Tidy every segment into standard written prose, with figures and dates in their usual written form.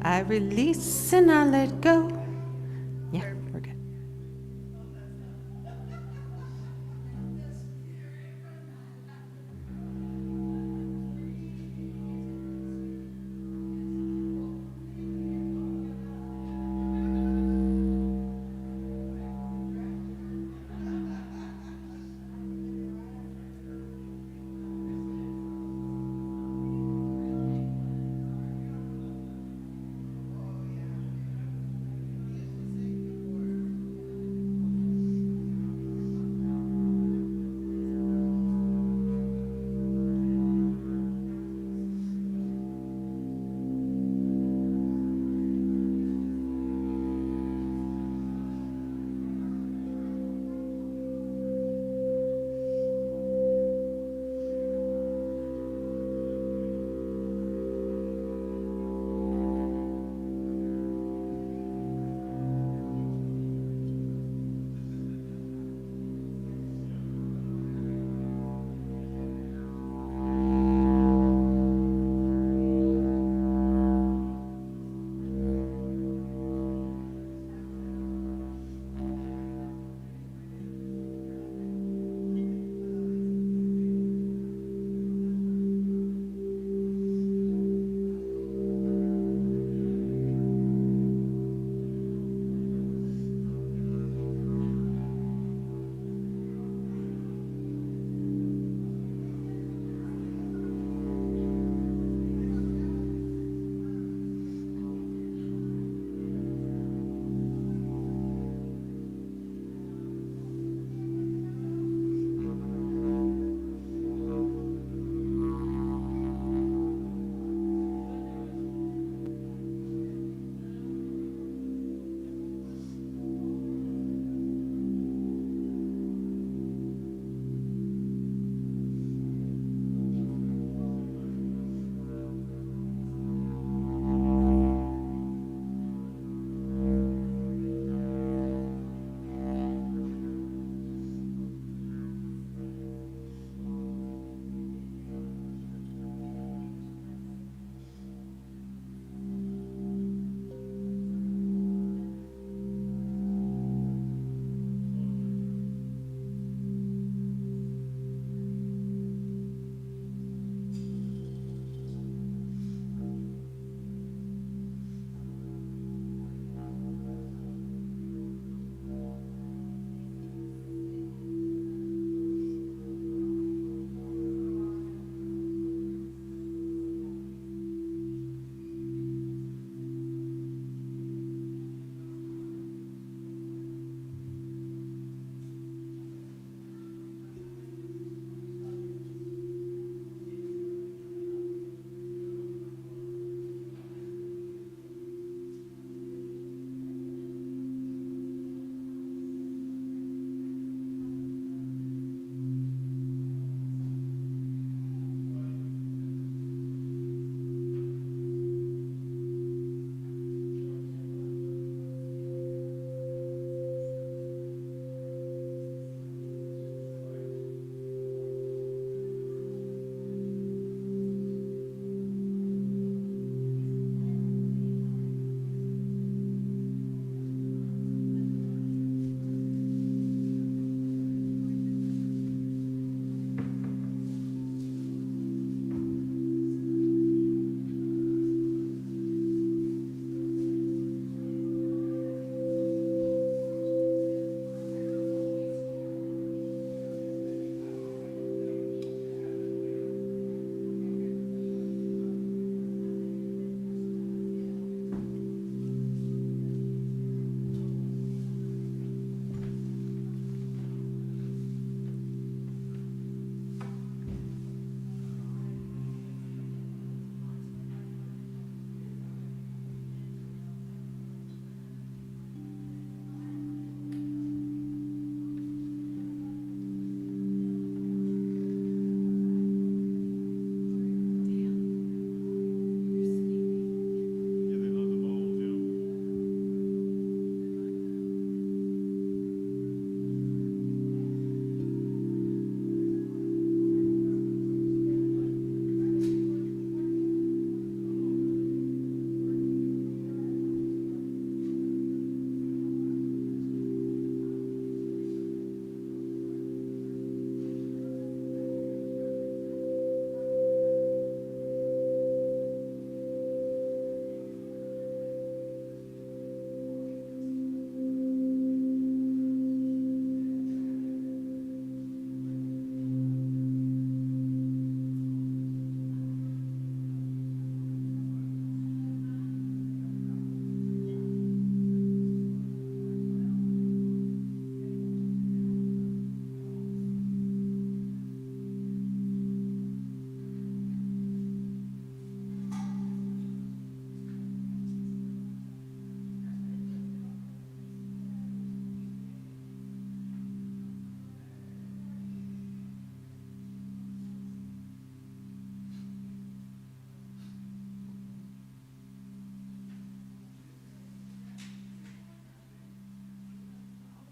I release and I let go. Yeah, we're good.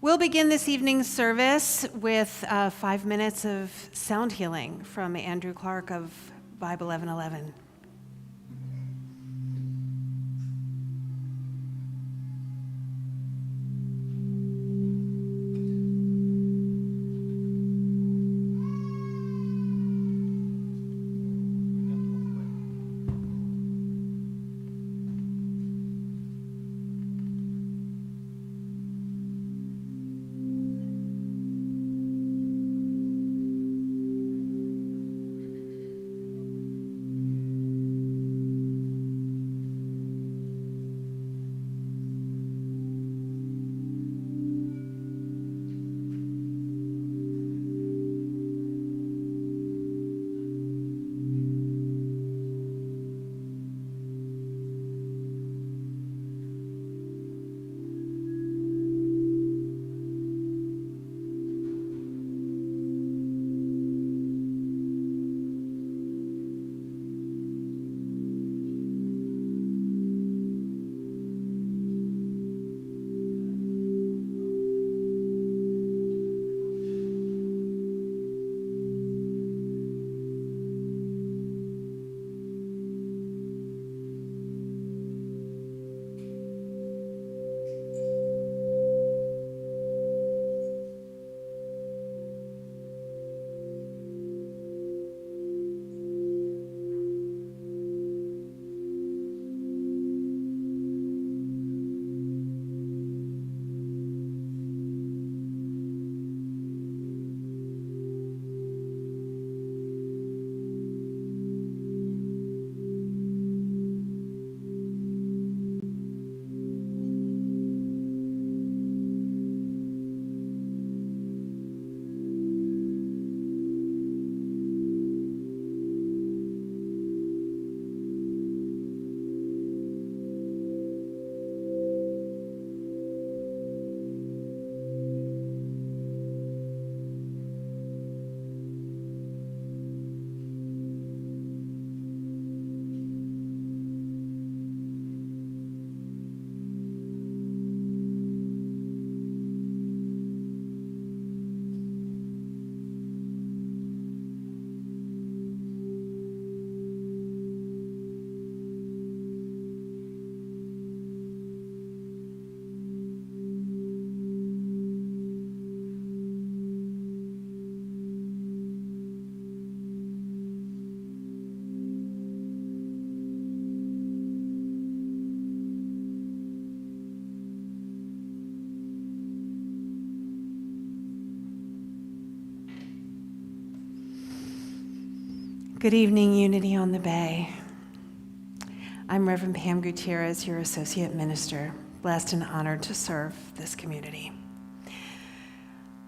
We'll begin this evening's service with 5 minutes of sound healing from Andrew Clark of Vibe 1111. Good evening, Unity on the Bay. I'm Reverend Pam Gutierrez, your Associate Minister, blessed and honored to serve this community.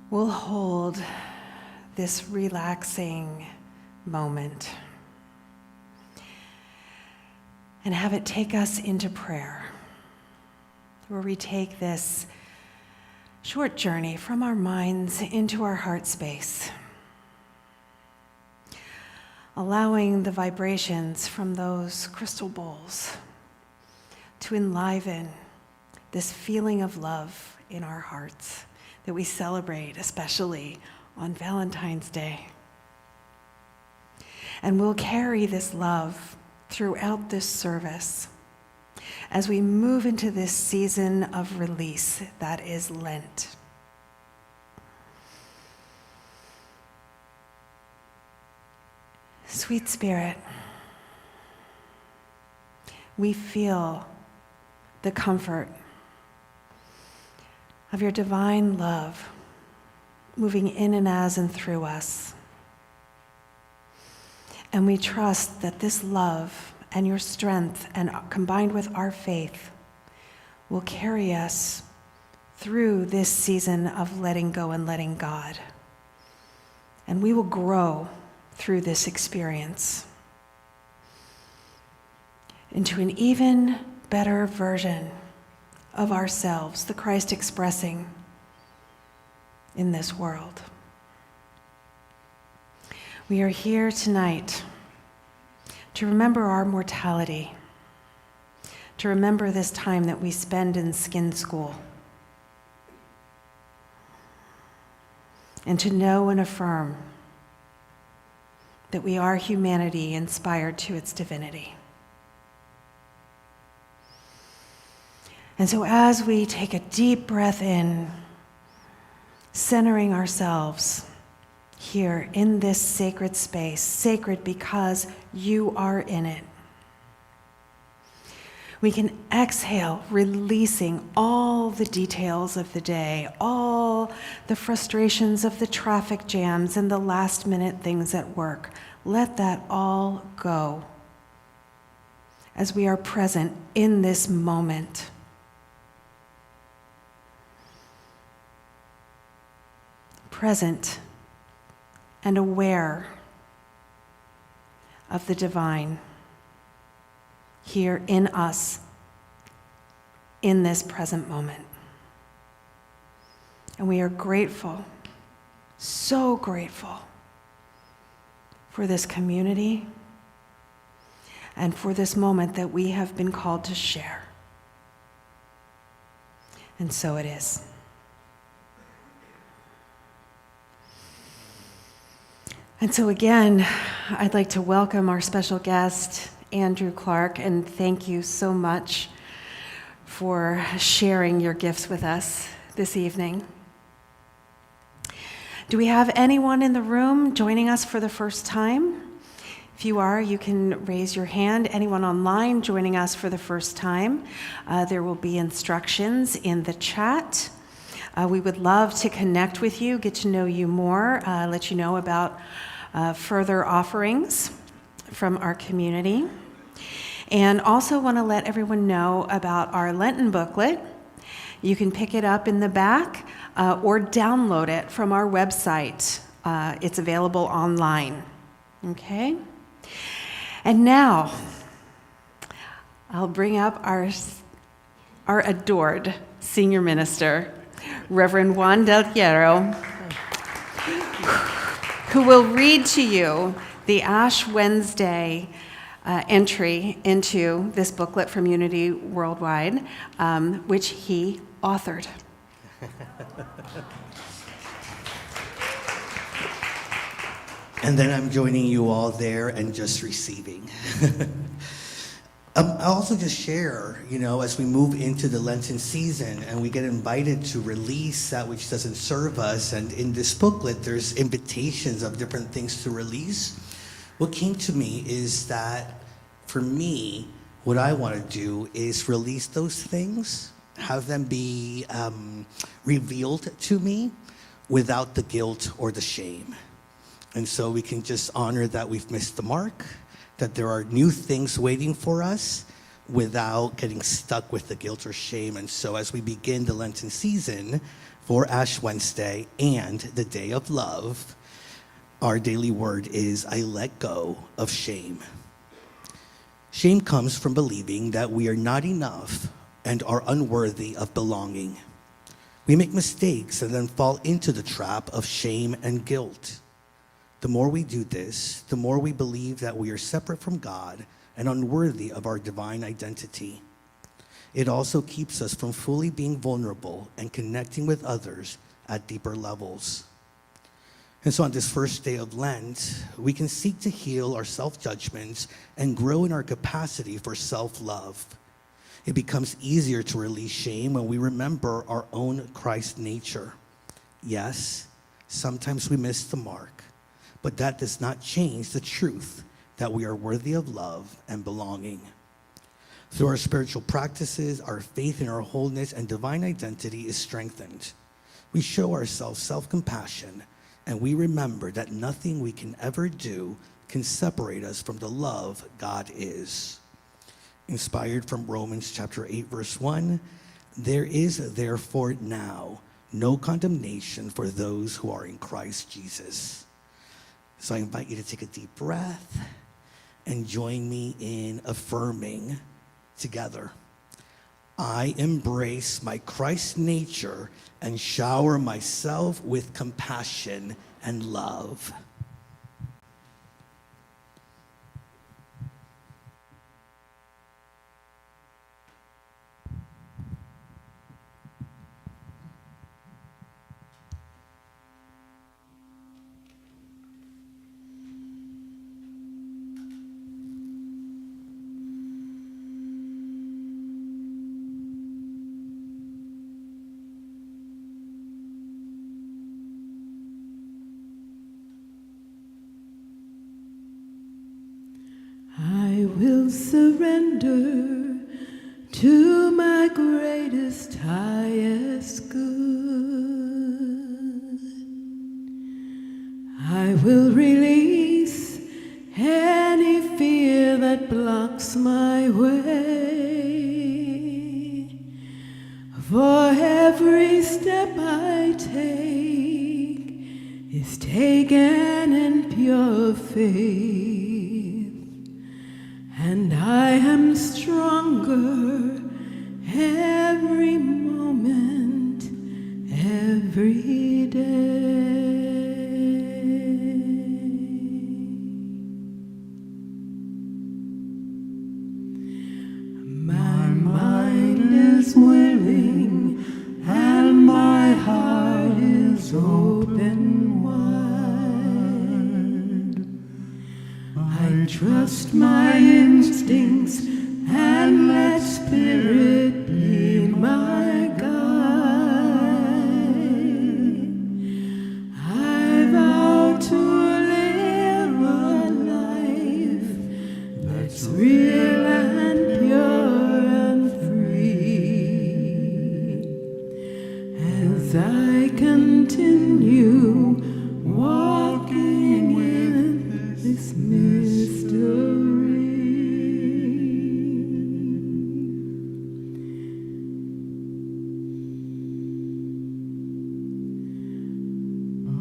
We'll hold this relaxing moment and have it take us into prayer, where we take this short journey from our minds into our heart space, allowing the vibrations from those crystal bowls to enliven this feeling of love in our hearts that we celebrate, especially on Valentine's Day. And we'll carry this love throughout this service as we move into this season of release that is Lent. Sweet Spirit, we feel the comfort of your divine love moving in and as and through us. And we trust that this love and your strength, and combined with our faith, will carry us through this season of letting go and letting God. And we will grow through this experience into an even better version of ourselves, the Christ expressing in this world. We are here tonight to remember our mortality, to remember this time that we spend in skin school, and to know and affirm that we are humanity inspired to its divinity. And so as we take a deep breath in, centering ourselves here in this sacred space, sacred because you are in it, we can exhale, releasing all the details of the day, all the frustrations of the traffic jams and the last-minute things at work. Let that all go as we are present in this moment. Present and aware of the divine here in us in this present moment. And we are grateful, so grateful for this community and for this moment that we have been called to share. And so it is. And so again, I'd like to welcome our special guest, Andrew Clark, and thank you so much for sharing your gifts with us this evening. Do we have anyone in the room joining us for the first time? If you are, you can raise your hand. Anyone online joining us for the first time, there will be instructions in the chat. We would love to connect with you, get to know you more, let you know about further offerings from our community. And also want to let everyone know about our Lenten booklet. You can pick it up in the back or download it from our website. It's available online. Okay? And now, I'll bring up our adored senior minister, Reverend Juan Del Hierro, who will read to you the Ash Wednesday entry into this booklet from Unity Worldwide, which he authored. And then I'm joining you all there and just receiving. I'll also just share, as we move into the Lenten season and we get invited to release that which doesn't serve us, and in this booklet there's invitations of different things to release. What came to me is that for me, what I want to do is release those things, have them be revealed to me without the guilt or the shame. And so we can just honor that we've missed the mark, that there are new things waiting for us without getting stuck with the guilt or shame. And so as we begin the Lenten season for Ash Wednesday and the Day of Love, our daily word is, I let go of shame. Shame comes from believing that we are not enough and are unworthy of belonging. We make mistakes and then fall into the trap of shame and guilt. The more we do this, the more we believe that we are separate from God and unworthy of our divine identity. It also keeps us from fully being vulnerable and connecting with others at deeper levels. And so on this first day of Lent, we can seek to heal our self-judgments and grow in our capacity for self-love. It becomes easier to release shame when we remember our own Christ nature. Yes, sometimes we miss the mark, but that does not change the truth that we are worthy of love and belonging. Through our spiritual practices, our faith in our wholeness and divine identity is strengthened. We show ourselves self-compassion, and we remember that nothing we can ever do can separate us from the love God is. Inspired from Romans chapter 8, verse 1, there is therefore now no condemnation for those who are in Christ Jesus. So I invite you to take a deep breath and join me in affirming together. I embrace my Christ nature and shower myself with compassion and love. surrender to my greatest, highest good. I will release any fear that blocks my way. For every step I take is taken in pure faith, and I am stronger every moment, every day. My mind is willing and my heart is open wide. I trust my instincts and let Spirit be my guide. I vow to live a life that's real and pure and free, as I continue walking in this mystery.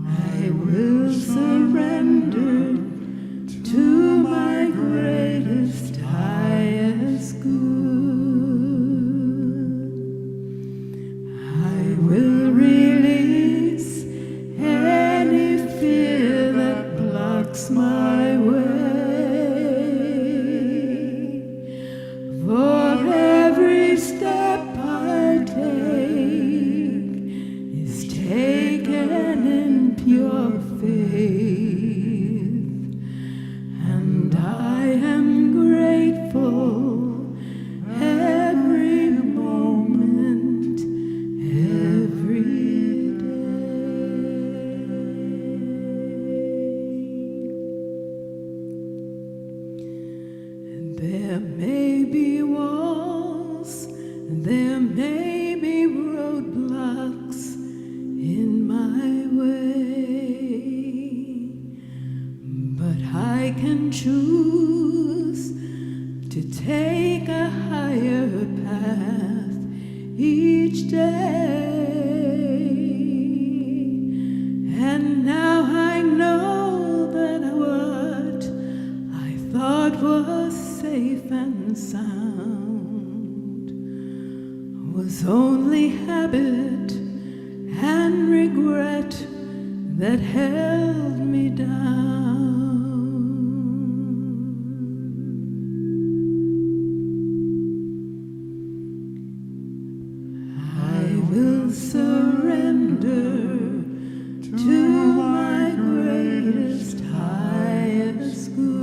I will surrender to my greatest, highest good. I will release any fear that blocks my way. For every step I take is taken in pure faith, and I am grateful every moment, every day. And there may be walls, there may be roadblocks in my way, but I can choose to take a higher path each day. And now I know that what I thought was safe and sound was only habit and regret that held me down. I will surrender to my greatest, highest good.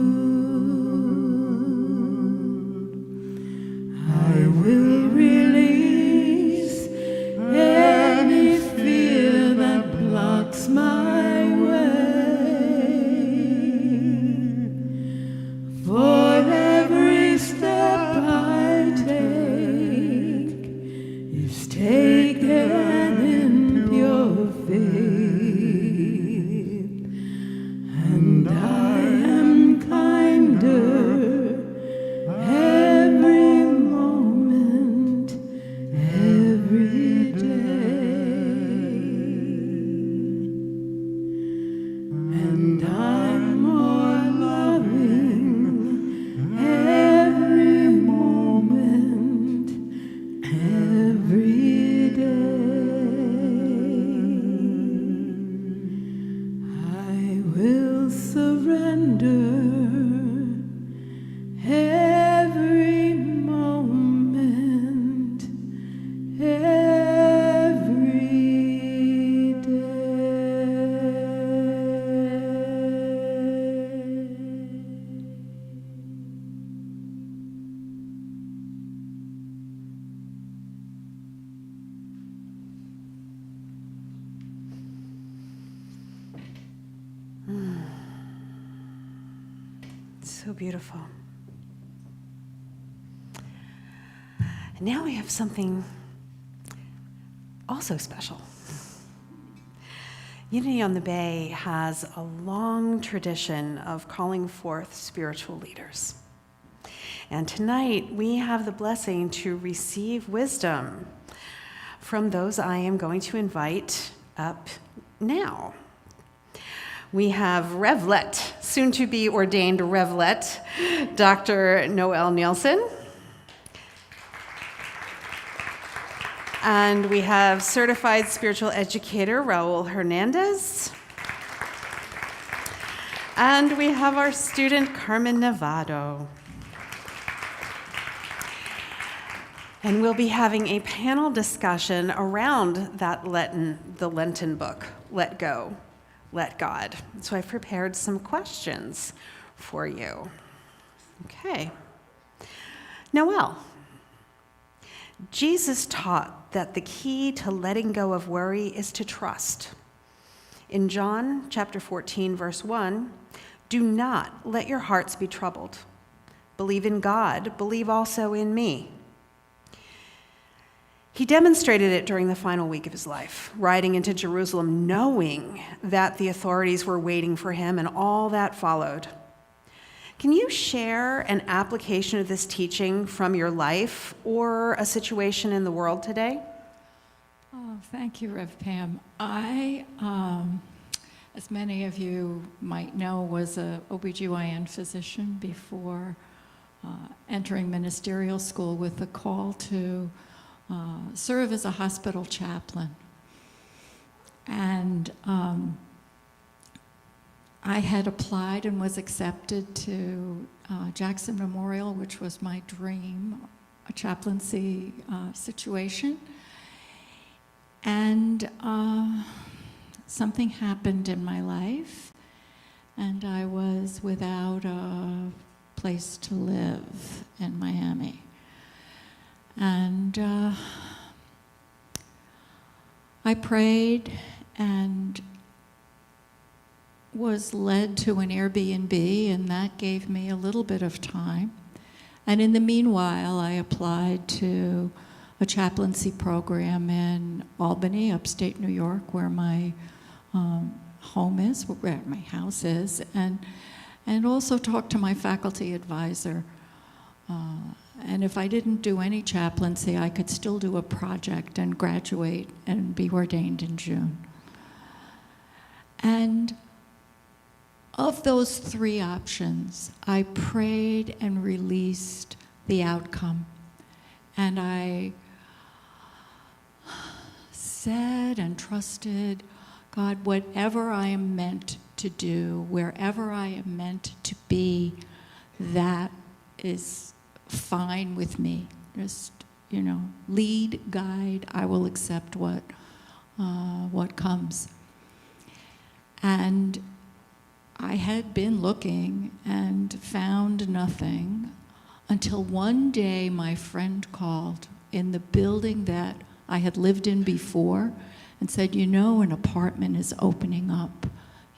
I will release any fear that blocks my way. For every step I take is taken in pure faith, and I am kinder every moment, every day, and I'm more loving every moment, every day. I will surrender every moment, every day. So beautiful. Now we have something also special. Unity on the Bay has a long tradition of calling forth spiritual leaders. And tonight we have the blessing to receive wisdom from those I am going to invite up now. We have Revlet, soon to be ordained Revlet, Dr. Noel Nielsen. And we have certified spiritual educator Raul Hernandez. And we have our student Carmen Nevado. And we'll be having a panel discussion around the Lenten book, Let Go, Let God. So I've prepared some questions for you. Okay. Noel, Jesus taught that the key to letting go of worry is to trust. In John chapter 14, verse 1, do not let your hearts be troubled. Believe in God, believe also in me. He demonstrated it during the final week of his life, riding into Jerusalem knowing that the authorities were waiting for him and all that followed. Can you share an application of this teaching from your life or a situation in the world today? Oh, thank you, Rev Pam. I, as many of you might know, was a OBGYN physician before entering ministerial school with a call to serve as a hospital chaplain. And I had applied and was accepted to Jackson Memorial, which was my dream, a chaplaincy situation. And something happened in my life, and I was without a place to live in Miami. And I prayed and was led to an Airbnb, and that gave me a little bit of time. And in the meanwhile, I applied to a chaplaincy program in Albany, upstate New York, where my home is, where my house is, and also talked to my faculty advisor. And if I didn't do any chaplaincy, I could still do a project and graduate and be ordained in June. And of those three options, I prayed and released the outcome. And I said and trusted, God, whatever I am meant to do, wherever I am meant to be, that is fine with me. Just, lead, guide, I will accept what comes. And I had been looking and found nothing until one day my friend called in the building that I had lived in before and said, an apartment is opening up.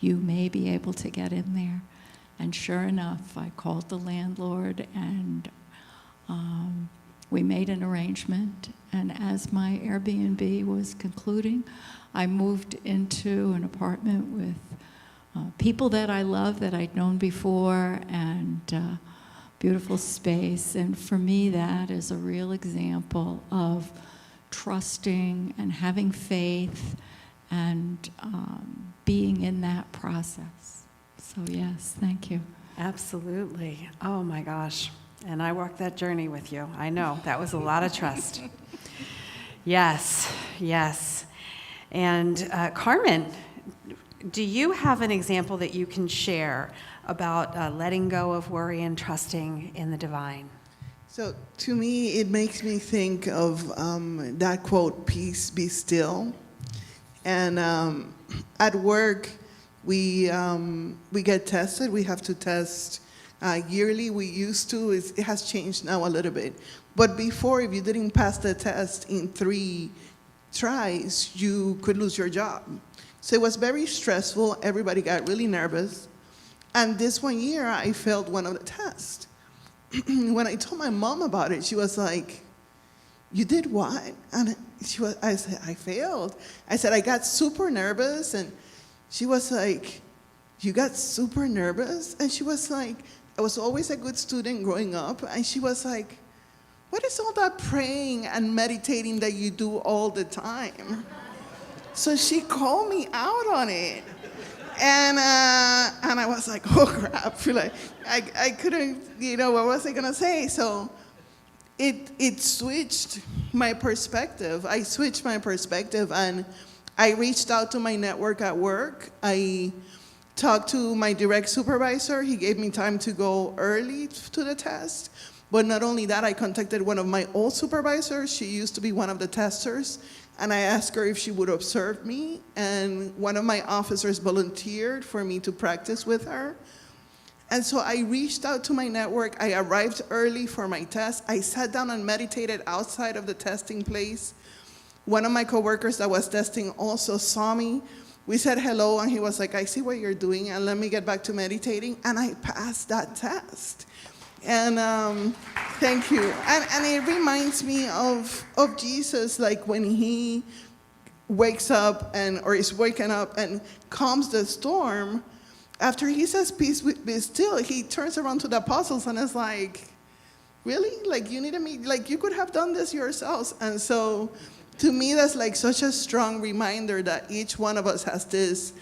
You may be able to get in there. And sure enough, I called the landlord and we made an arrangement. And as my Airbnb was concluding, I moved into an apartment with people that I love that I'd known before, and beautiful space. And for me, that is a real example of trusting and having faith and being in that process. So yes, thank you. Absolutely. Oh my gosh. And I walked that journey with you. I know, that was a lot of trust. Yes. And Carmen, do you have an example that you can share about letting go of worry and trusting in the divine? So to me, it makes me think of that quote, "Peace, be still." And at work, we get tested. We have to test yearly. We used to. It has changed now a little bit. But before, if you didn't pass the test in 3 tries, you could lose your job. So it was very stressful. Everybody got really nervous. And this one year, I failed one of the tests. When I told my mom about it, she was like, you did what? And I said, I failed. I said, I got super nervous. And she was like, you got super nervous? And she was like, I was always a good student growing up. And she was like, what is all that praying and meditating that you do all the time? So she called me out on it. And I was like, oh crap, like, I couldn't, what was I gonna say? So it switched my perspective. I switched my perspective, and I reached out to my network at work. I talked to my direct supervisor. He gave me time to go early to the test. But not only that, I contacted one of my old supervisors. She used to be one of the testers. And I asked her if she would observe me, and one of my officers volunteered for me to practice with her. And so I reached out to my network. I arrived early for my test. I sat down and meditated outside of the testing place. One of my coworkers that was testing also saw me. We said hello, and he was like, I see what you're doing, and let me get back to meditating. And I passed that test. And thank you. And it reminds me of Jesus, like when he wakes up or is waking up and calms the storm. After he says, peace be still, he turns around to the apostles and is like, really? Like, you needed me? Like, you could have done this yourselves. And so to me, that's like such a strong reminder that each one of us has this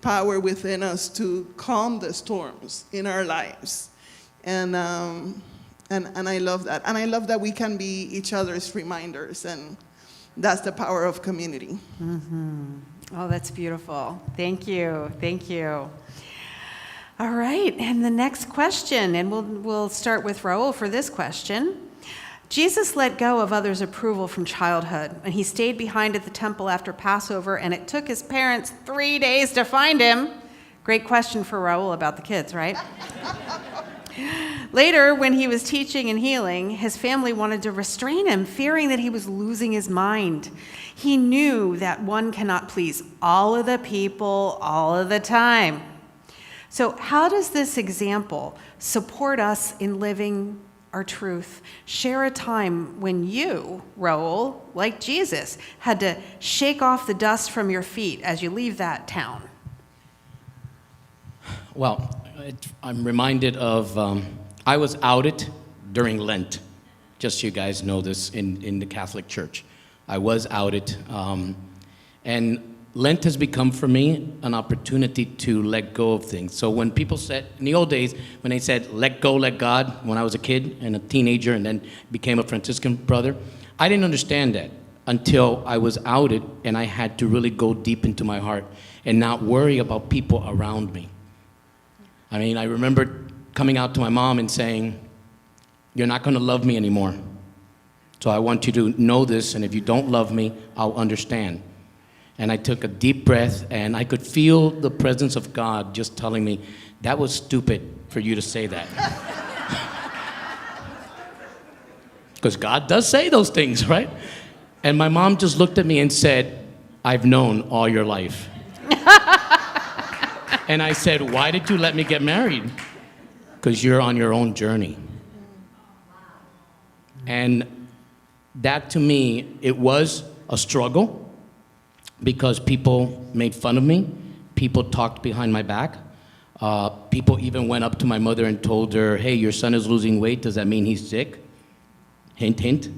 power within us to calm the storms in our lives. And I love that. And I love that we can be each other's reminders. And that's the power of community. Mm-hmm. Oh, that's beautiful. Thank you. Thank you. All right. And the next question, and we'll start with Raul for this question. Jesus let go of others' approval from childhood, and he stayed behind at the temple after Passover, and it took his parents 3 days to find him. Great question for Raul about the kids, right? Later, when he was teaching and healing, his family wanted to restrain him, fearing that he was losing his mind. He knew that one cannot please all of the people all of the time. So how does this example support us in living our truth? Share a time when you, Raul, like Jesus, had to shake off the dust from your feet as you leave that town. Well, I'm reminded of, I was outed during Lent. Just so you guys know this, in the Catholic Church. I was outed. And Lent has become for me an opportunity to let go of things. So when people said, in the old days, when they said, let go, let God, when I was a kid and a teenager and then became a Franciscan brother, I didn't understand that until I was outed and I had to really go deep into my heart and not worry about people around me. I mean, I remember coming out to my mom and saying, you're not going to love me anymore. So I want you to know this, and if you don't love me, I'll understand. And I took a deep breath, and I could feel the presence of God just telling me, that was stupid for you to say that. Because God does say those things, right? And my mom just looked at me and said, I've known all your life. And I said, why did you let me get married? Because you're on your own journey. And that to me, it was a struggle because people made fun of me. People talked behind my back. People even went up to my mother and told her, hey, your son is losing weight. Does that mean he's sick? Hint, hint.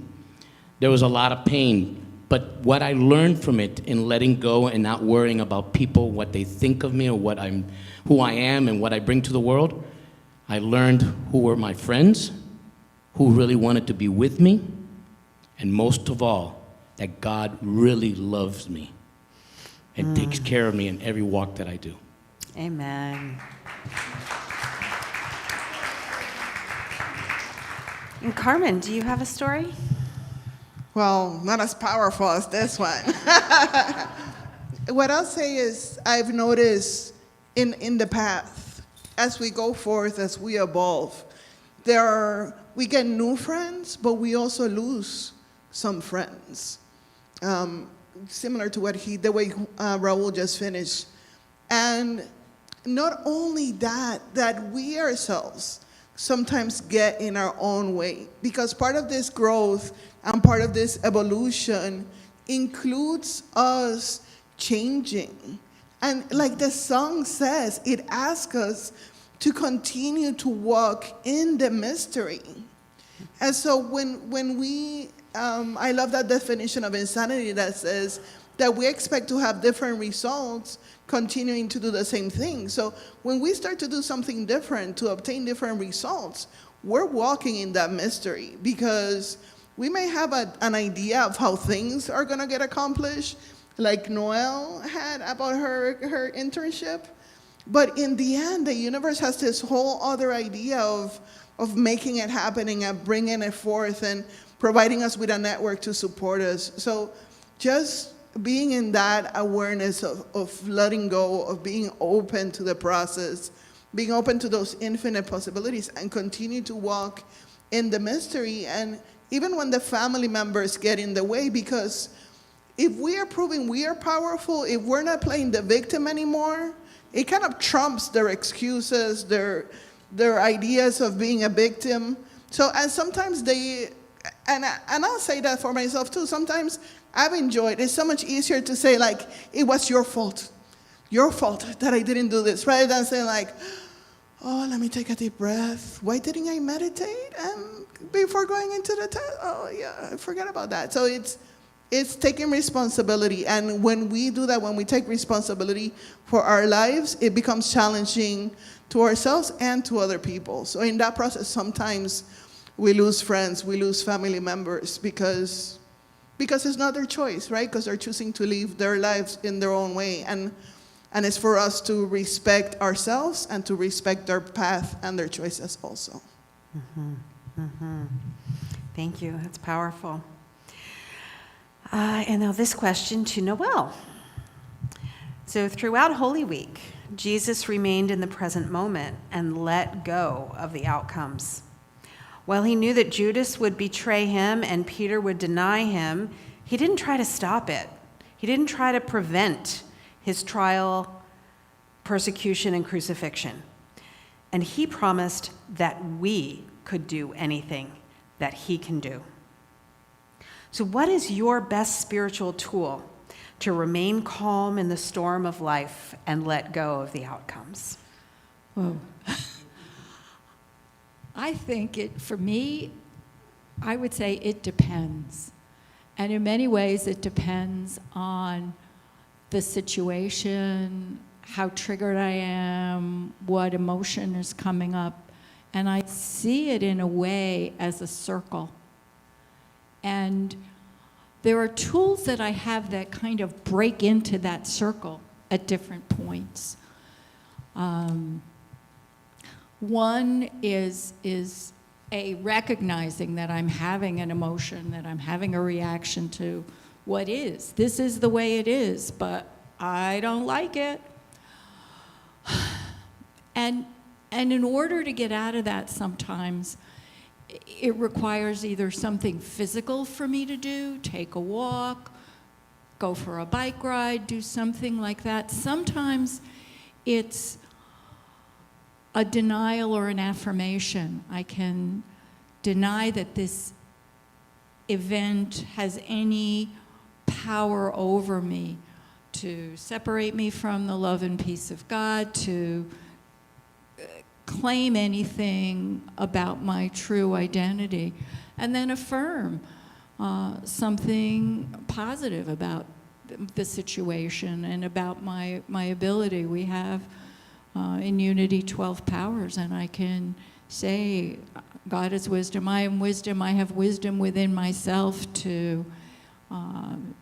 There was a lot of pain. But what I learned from it in letting go and not worrying about people, what they think of me or who I am and what I bring to the world, I learned who were my friends, who really wanted to be with me, and most of all, that God really loves me and takes care of me in every walk that I do. Amen. And Carmen, do you have a story? Well, not as powerful as this one. What I'll say is I've noticed in the path, as we go forth, as we evolve, we get new friends, but we also lose some friends. Similar to the way Raul just finished. And not only that we ourselves sometimes get in our own way. Because part of this growth and part of this evolution includes us changing. And like the song says, it asks us to continue to walk in the mystery. And so when we, I love that definition of insanity that says that we expect to have different results continuing to do the same thing. So when we start to do something different to obtain different results, we're walking in that mystery, because we may have an idea of how things are gonna get accomplished, like Noelle had about her internship. But in the end, the universe has this whole other idea of making it happening and bringing it forth and providing us with a network to support us. So just being in that awareness of letting go, of being open to the process, being open to those infinite possibilities, and continue to walk in the mystery. And even when the family members get in the way, because if we are proving we are powerful, if we're not playing the victim anymore, it kind of trumps their excuses, their ideas of being a victim. So, and sometimes and I'll say that for myself too, sometimes I've enjoyed, it's so much easier to say like, it was your fault that I didn't do this, rather than saying like, oh, let me take a deep breath. Why didn't I meditate and before going into the test? Oh yeah, I forgot about that. So it's taking responsibility. And when we do that, when we take responsibility for our lives, it becomes challenging to ourselves and to other people. So in that process, sometimes we lose friends, we lose family members because it's not their choice, right? Because they're choosing to live their lives in their own way. And it's for us to respect ourselves and to respect their path and their choices also. Thank you. That's powerful. And now this question to Noelle. So throughout Holy Week, Jesus remained in the present moment and let go of the outcomes. While he knew that Judas would betray him and Peter would deny him, he didn't try to stop it. He didn't try to prevent his trial, persecution, and crucifixion. And he promised that we could do anything that he can do. So what is your best spiritual tool to remain calm in the storm of life and let go of the outcomes? Whoa. I think for me, I would say it depends. And in many ways, it depends on the situation, how triggered I am, what emotion is coming up. And I see it in a way as a circle. And there are tools that I have that kind of break into that circle at different points. One is a recognizing that I'm having an emotion, that I'm having a reaction to what is. This is the way it is, but I don't like it. And in order to get out of that sometimes, it requires either something physical for me to do, take a walk, go for a bike ride, do something like that. Sometimes it's a denial or an affirmation. I can deny that this event has any power over me to separate me from the love and peace of God, to claim anything about my true identity, and then affirm something positive about the situation and about my ability. We have in Unity 12 powers, and I can say, God is wisdom, I am wisdom, I have wisdom within myself to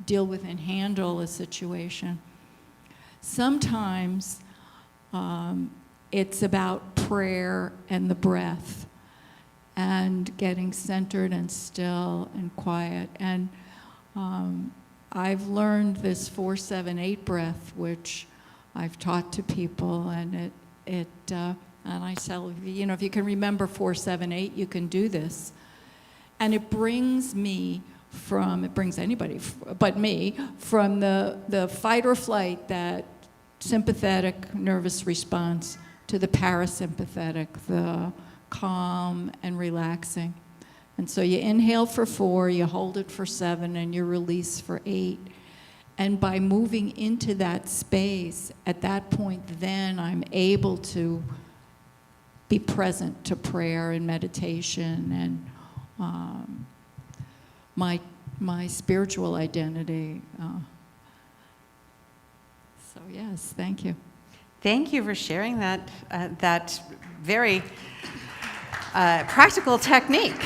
deal with and handle a situation. Sometimes it's about prayer and the breath and getting centered and still and quiet. And I've learned this 4-7-8 breath, which I've taught to people, and and I tell you, if you can remember 4-7-8, you can do this. And it brings anybody but me from the fight or flight, that sympathetic nervous response, to the parasympathetic, the calm, and relaxing. And so you inhale for 4, you hold it for 7, and you release for 8. And by moving into that space, at that point, then I'm able to be present to prayer and meditation and my spiritual identity. So yes, thank you. Thank you for sharing that very practical technique.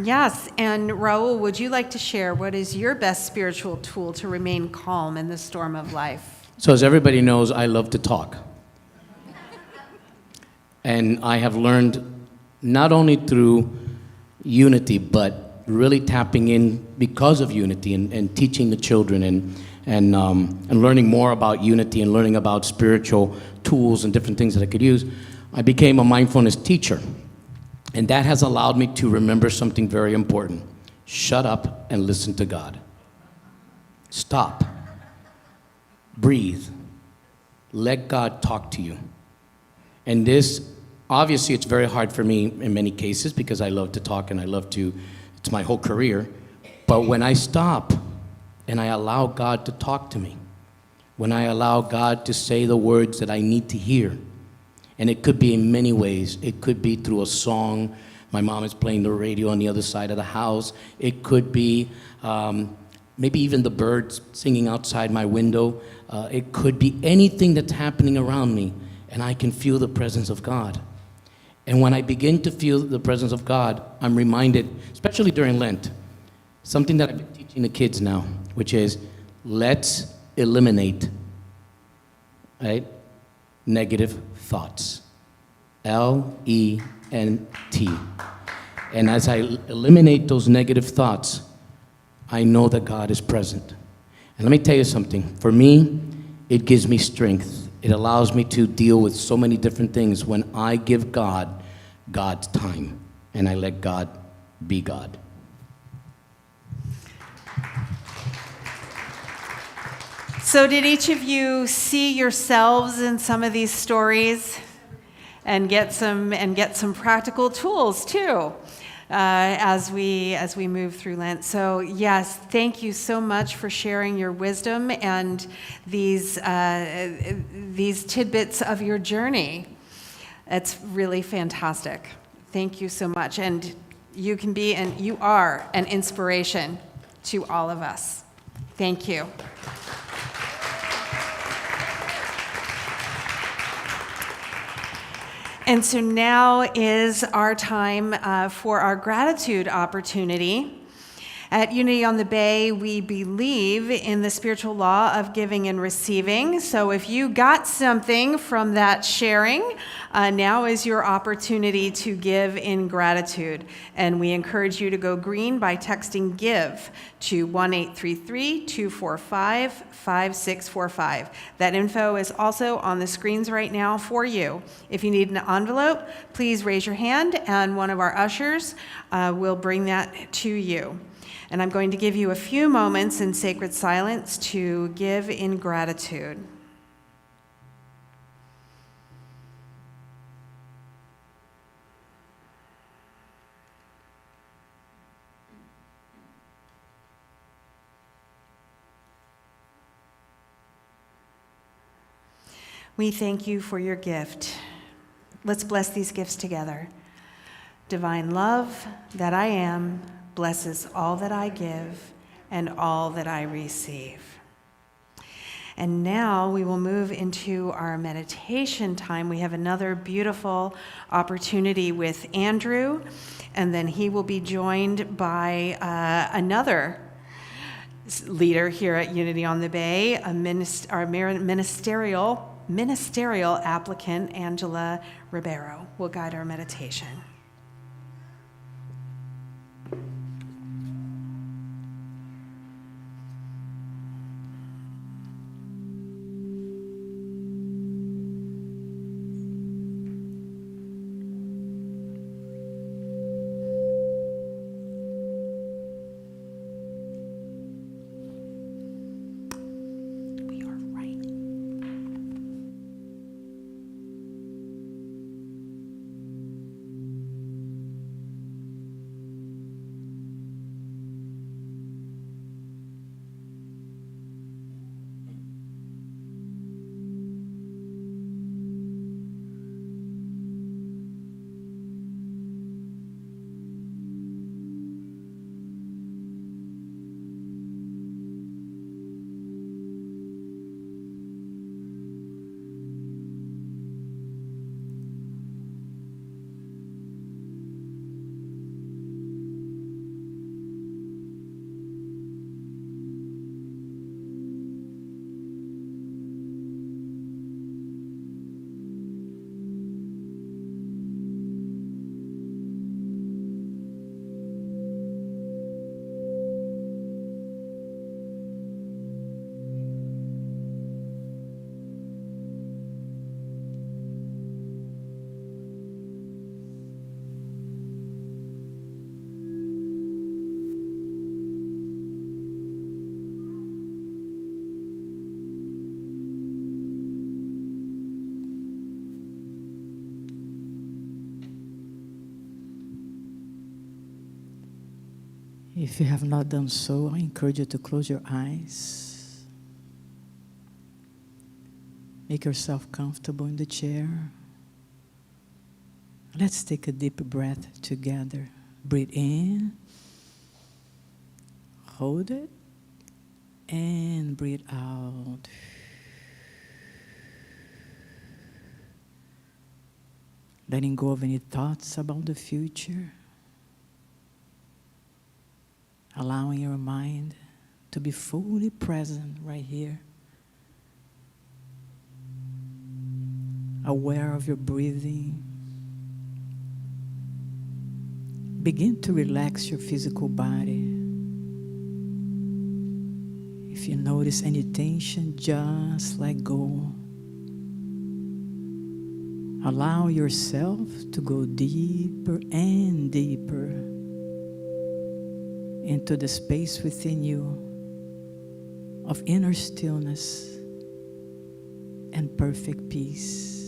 Yes, and Raul, would you like to share what is your best spiritual tool to remain calm in the storm of life? So as everybody knows, I love to talk. And I have learned not only through unity, but really tapping in because of unity and teaching the children and learning more about unity and learning about spiritual tools and different things that I could use, I became a mindfulness teacher. And that has allowed me to remember something very important. Shut up and listen to God. Stop. Breathe. Let God talk to you. And this, obviously, it's very hard for me in many cases because I love to talk and it's my whole career. But when I stop and I allow God to talk to me, when I allow God to say the words that I need to hear, and it could be in many ways. It could be through a song. My mom is playing the radio on the other side of the house. It could be maybe even the birds singing outside my window. It could be anything that's happening around me, and I can feel the presence of God. And when I begin to feel the presence of God, I'm reminded, especially during Lent, something that I've been teaching the kids now, which is let's eliminate, right, negative thoughts. Lent. And as I eliminate those negative thoughts, I know that God is present. And let me tell you something. For me, it gives me strength. It allows me to deal with so many different things when I give God God's time and I let God be God. So did each of you see yourselves in some of these stories and get some practical tools too as we move through Lent? So yes, thank you so much for sharing your wisdom and these tidbits of your journey. It's really fantastic. Thank you so much, and you can be and you are an inspiration to all of us. Thank you. And so now is our time for our gratitude opportunity. At Unity on the Bay, we believe in the spiritual law of giving and receiving. So if you got something from that sharing, now is your opportunity to give in gratitude. And we encourage you to go green by texting GIVE to 1-833-245-5645. That info is also on the screens right now for you. If you need an envelope, please raise your hand and one of our ushers will bring that to you. And I'm going to give you a few moments in sacred silence to give in gratitude. We thank you for your gift. Let's bless these gifts together. Divine love that I am blesses all that I give and all that I receive. And now we will move into our meditation time. We have another beautiful opportunity with Andrew, and then he will be joined by another leader here at Unity on the Bay, our ministerial applicant, Angela Ribeiro, will guide our meditation. If you have not done so, I encourage you to close your eyes. Make yourself comfortable in the chair. Let's take a deep breath together. Breathe in. Hold it. And breathe out. Letting go of any thoughts about the future. Allowing your mind to be fully present right here. Aware of your breathing. Begin to relax your physical body. If you notice any tension, just let go. Allow yourself to go deeper and deeper into the space within you of inner stillness and perfect peace.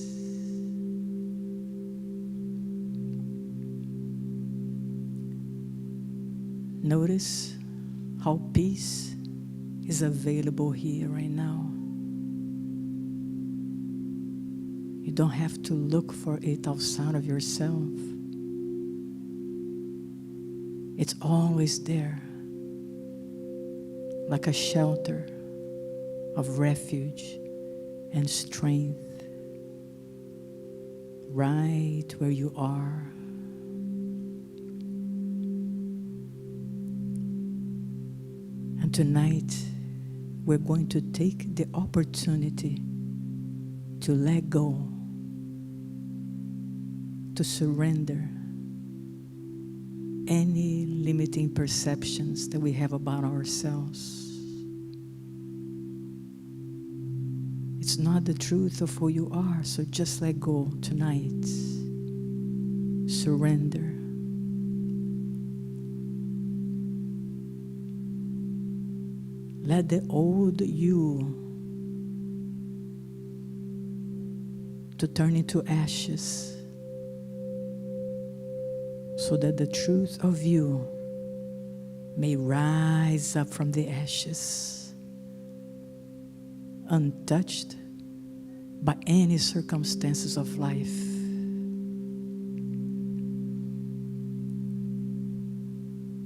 Notice how peace is available here right now. You don't have to look for it outside of yourself. It's always there, like a shelter of refuge and strength, right where you are. And tonight, we're going to take the opportunity to let go, to surrender any limiting perceptions that we have about ourselves. It's not the truth of who you are, so just let go tonight. Surrender. Let the old you to turn into ashes, so that the truth of you may rise up from the ashes, untouched by any circumstances of life.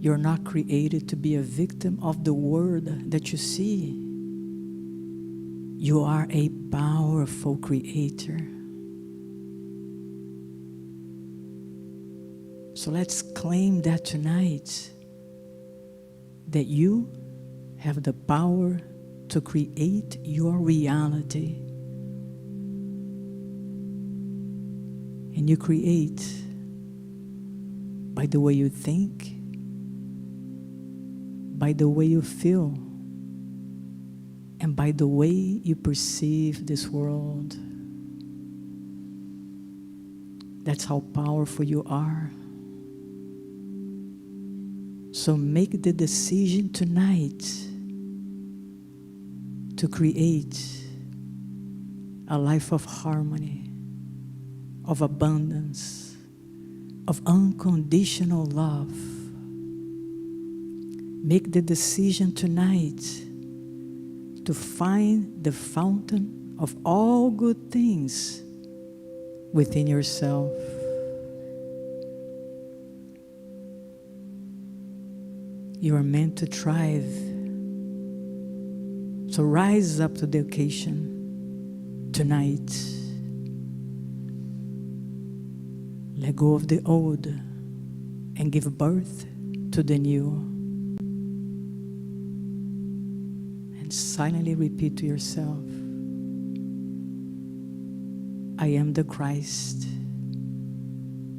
You're not created to be a victim of the world that you see. You are a powerful creator. So let's claim that tonight, that you have the power to create your reality. And you create by the way you think, by the way you feel, and by the way you perceive this world. That's how powerful you are. So make the decision tonight to create a life of harmony, of abundance, of unconditional love. Make the decision tonight to find the fountain of all good things within yourself. You are meant to thrive. So rise up to the occasion tonight. Let go of the old and give birth to the new. And silently repeat to yourself, I am the Christ,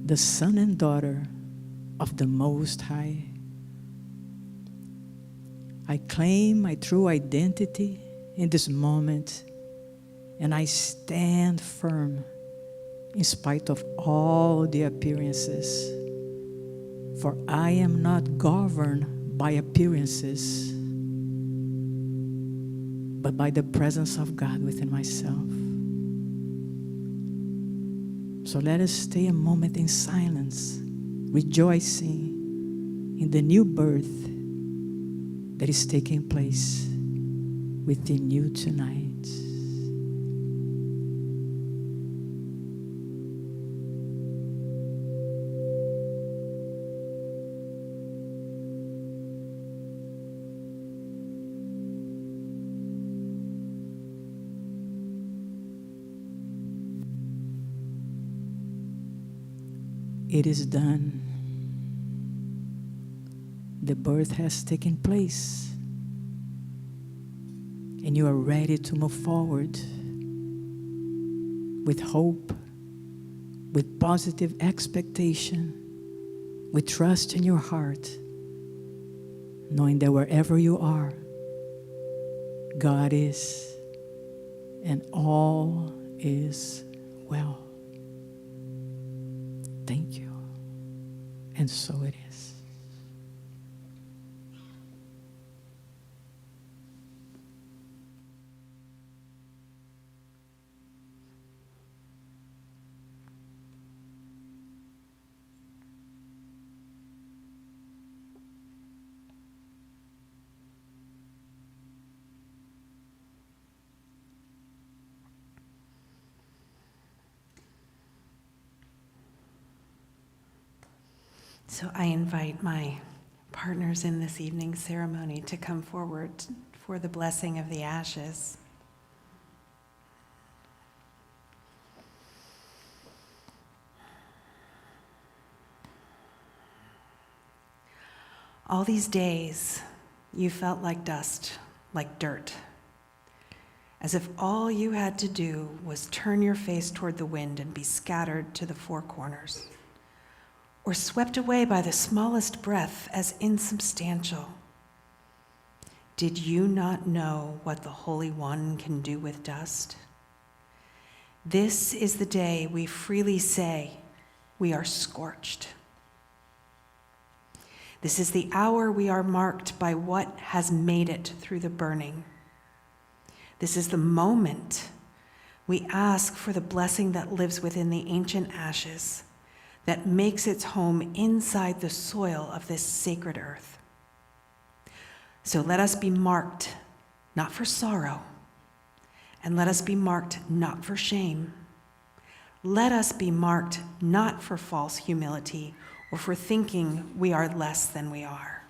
the son and daughter of the Most High. I claim my true identity in this moment, and I stand firm in spite of all the appearances. For I am not governed by appearances, but by the presence of God within myself. So let us stay a moment in silence, rejoicing in the new birth that is taking place within you tonight. It is done. The birth has taken place, and you are ready to move forward with hope, with positive expectation, with trust in your heart, knowing that wherever you are, God is, and all is well. Thank you. And so it is. So I invite my partners in this evening's ceremony to come forward for the blessing of the ashes. All these days, you felt like dust, like dirt, as if all you had to do was turn your face toward the wind and be scattered to the four corners, or swept away by the smallest breath as insubstantial. Did you not know what the Holy One can do with dust? This is the day we freely say we are scorched. This is the hour we are marked by what has made it through the burning. This is the moment we ask for the blessing that lives within the ancient ashes, that makes its home inside the soil of this sacred earth. So let us be marked, not for sorrow, and let us be marked not for shame. Let us be marked not for false humility or for thinking we are less than we are,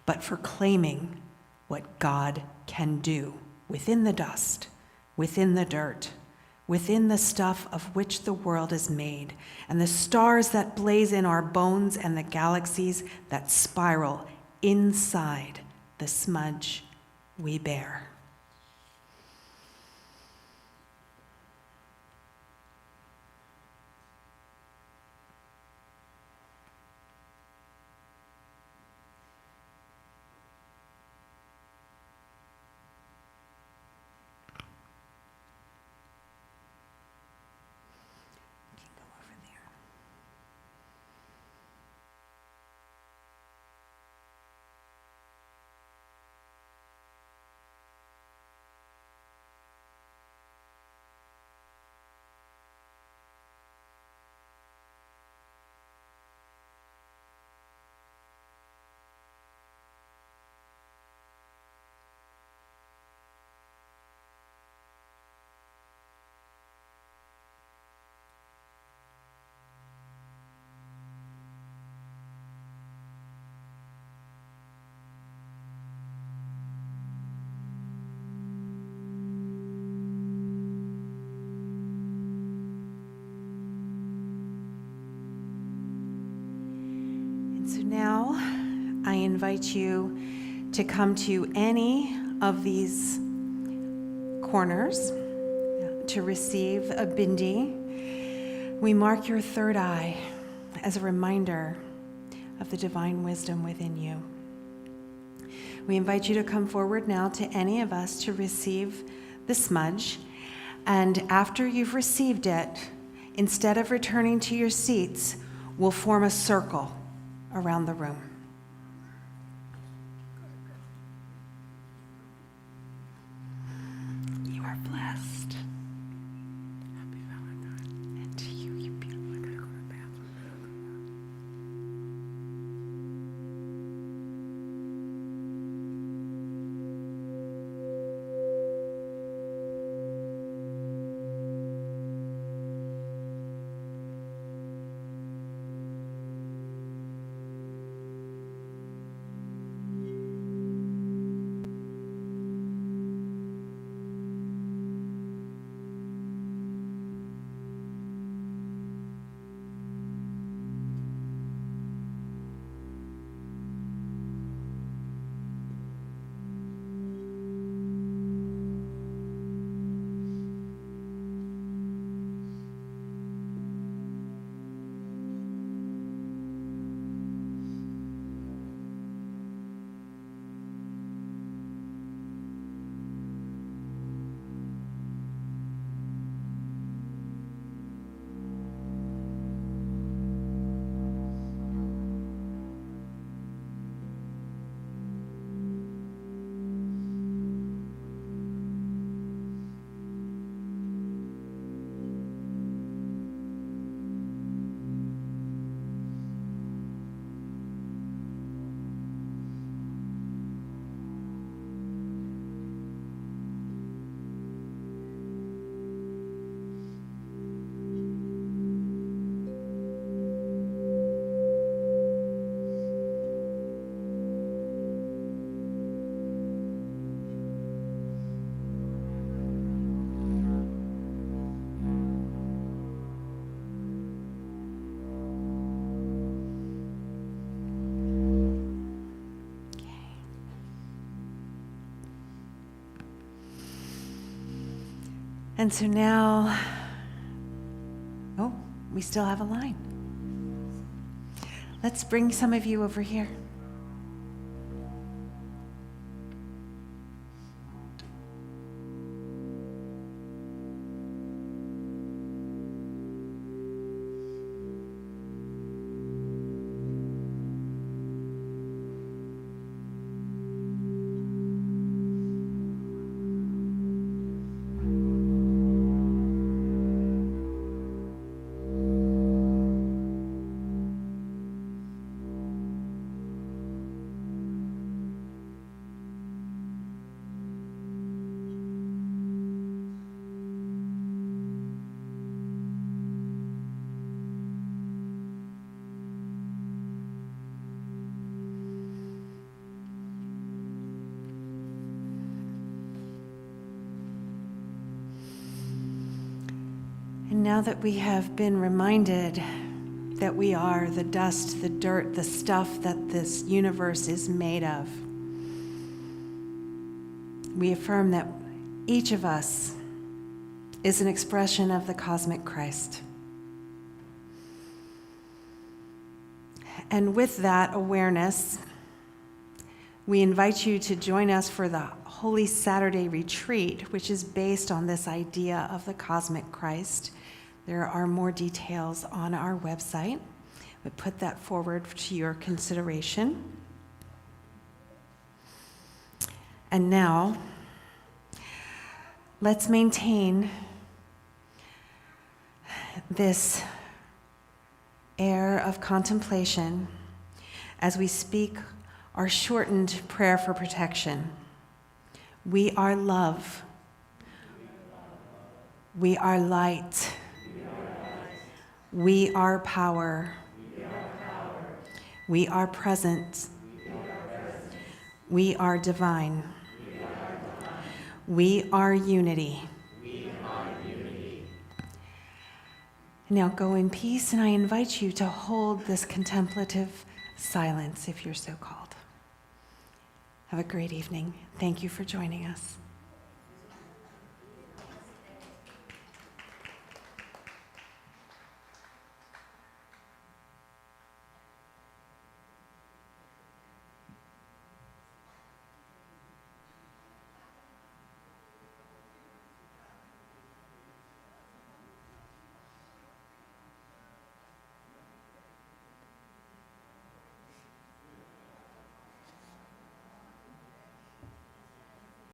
but for claiming what God can do within the dust, within the dirt, within the stuff of which the world is made, and the stars that blaze in our bones and the galaxies that spiral inside the smudge we bear. So now I invite you to come to any of these corners to receive a bindi. We mark your third eye as a reminder of the divine wisdom within you. We invite you to come forward now to any of us to receive the smudge. And after you've received it, instead of returning to your seats, we'll form a circle around the room. You are blessed. Happy Valentine. And to you, you beautiful. I gotta go to the bathroom. And so now, oh, we still have a line. Let's bring some of you over here. And now that we have been reminded that we are the dust, the dirt, the stuff that this universe is made of, we affirm that each of us is an expression of the cosmic Christ. And with that awareness, we invite you to join us for the Holy Saturday retreat, which is based on this idea of the cosmic Christ. There are more details on our website, but put that forward to your consideration. And now, let's maintain this air of contemplation as we speak our shortened prayer for protection. We are love. We are light. We are power. We are present. We are divine. We are unity. Now go in peace, and I invite you to hold this contemplative silence if you're so called. Have a great evening. Thank you for joining us.